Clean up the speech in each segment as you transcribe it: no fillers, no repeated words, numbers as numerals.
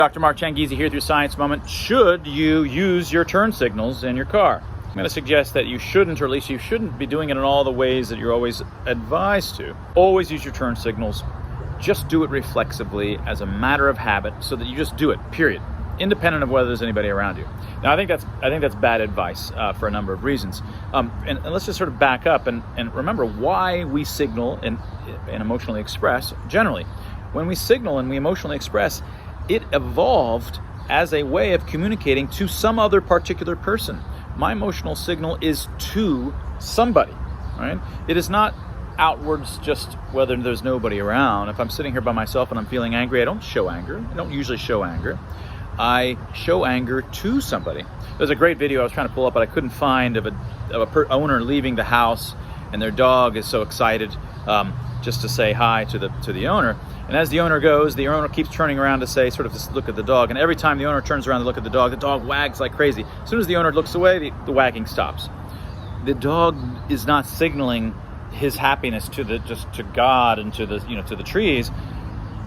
Dr. Mark Changizi here with your Science Moment. Should you use your turn signals in your car? I'm going to suggest that you shouldn't, or at least you shouldn't be doing it in all the ways that you're always advised to. Always use your turn signals. Just do it reflexively as a matter of habit so that you just do it, period, independent of whether there's anybody around you. Now, I think that's bad advice for a number of reasons. And let's just sort of back up and remember why we signal and emotionally express generally. When we signal and we emotionally express, it evolved as a way of communicating to some other particular person. My emotional signal is to somebody, right? It is not outwards just whether there's nobody around. If I'm sitting here by myself and I'm feeling angry, I don't show anger. I don't usually show anger. I show anger to somebody. There's a great video I was trying to pull up, but I couldn't find of a owner leaving the house, and their dog is so excited just to say hi to the owner. And as the owner goes, the owner keeps turning around to say, sort of just look at the dog. And every time the owner turns around to look at the dog wags like crazy. As soon as the owner looks away, the wagging stops. The dog is not signaling his happiness to God and to the trees.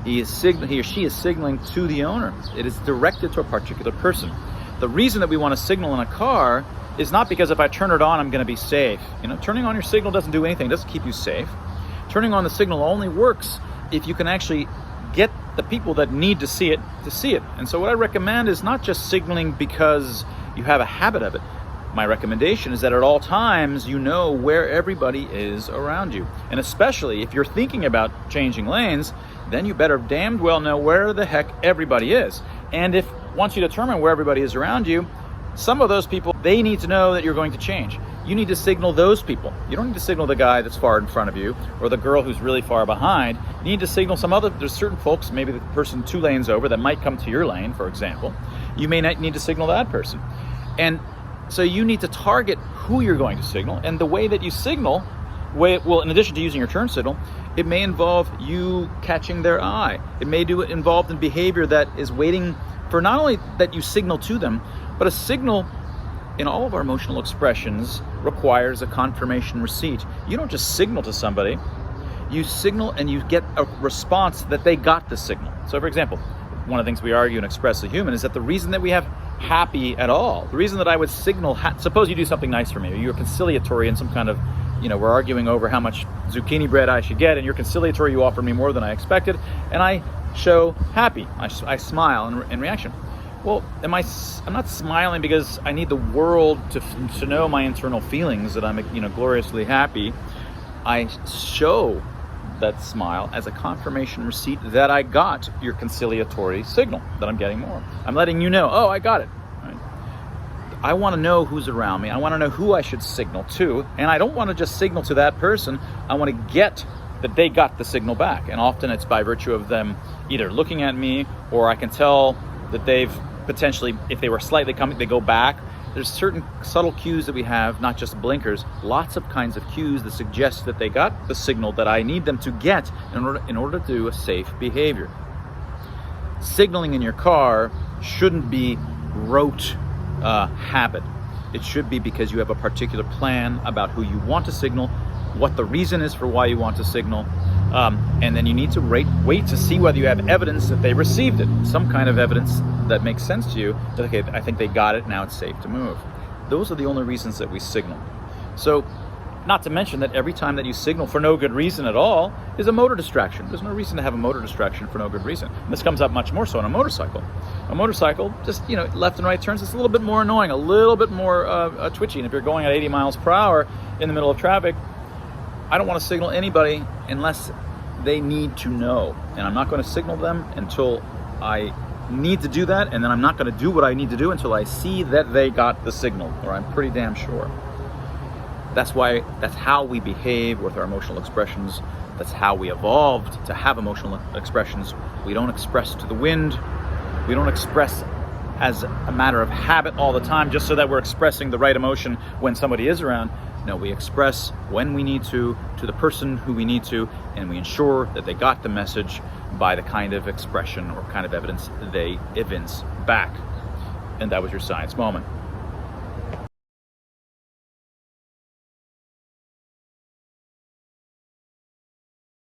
He or she is signaling to the owner. It is directed to a particular person. The reason that we want to signal in a car is not because if I turn it on, I'm going to be safe. Turning on your signal doesn't do anything. It doesn't keep you safe. Turning on the signal only works if you can actually get the people that need to see it. And so what I recommend is not just signaling because you have a habit of it. My recommendation is that at all times you know where everybody is around you. And especially if you're thinking about changing lanes, then you better damned well know where the heck everybody is. And if once you determine where everybody is around you, some of those people, they need to know that you're going to change. You need to signal those people. You don't need to signal the guy that's far in front of you or the girl who's really far behind. You need to signal there's certain folks, maybe the person 2 lanes over that might come to your lane, for example. You may not need to signal that person. And so you need to target who you're going to signal, and the way that you signal, in addition to using your turn signal, it may involve you catching their eye. It may involve in behavior that is waiting for not only that you signal to them, but a signal in all of our emotional expressions requires a confirmation receipt. You don't just signal to somebody, you signal and you get a response that they got the signal. So for example, one of the things we argue and express as human is that the reason that we have happy at all, the reason that I would signal, suppose you do something nice for me, or you're conciliatory in some kind of, we're arguing over how much zucchini bread I should get, and you're conciliatory, you offer me more than I expected, and I show happy, I smile in reaction. Well, I'm not smiling because I need the world to know my internal feelings that I'm, gloriously happy. I show that smile as a confirmation receipt that I got your conciliatory signal, that I'm getting more. I'm letting you know, oh, I got it. Right? I want to know who's around me. I want to know who I should signal to, and I don't want to just signal to that person. I want to get that they got the signal back, and often it's by virtue of them either looking at me, or I can tell that they've potentially, if they were slightly coming, they go back. There's certain subtle cues that we have, not just blinkers, lots of kinds of cues that suggest that they got the signal that I need them to get in order to do a safe behavior. Signaling in your car shouldn't be rote habit. It should be because you have a particular plan about who you want to signal, what the reason is for why you want to signal, and then you need to wait to see whether you have evidence that they received it, some kind of evidence that makes sense to you, that, okay, I think they got it, now it's safe to move. Those are the only reasons that we signal. So, not to mention that every time that you signal for no good reason at all is a motor distraction. There's no reason to have a motor distraction for no good reason. And this comes up much more so on a motorcycle. A motorcycle, just, left and right turns, it's a little bit more annoying, a little bit more twitchy. And if you're going at 80 miles per hour in the middle of traffic, I don't want to signal anybody unless they need to know. And I'm not going to signal them until I need to do that, and then I'm not going to do what I need to do until I see that they got the signal, or I'm pretty damn sure. That's how we behave with our emotional expressions. That's how we evolved to have emotional expressions. We don't express to the wind. We don't express as a matter of habit all the time just so that we're expressing the right emotion when somebody is around. No, we express when we need to the person who we need to, and we ensure that they got the message by the kind of expression or kind of evidence they evince back. And that was your Science Moment.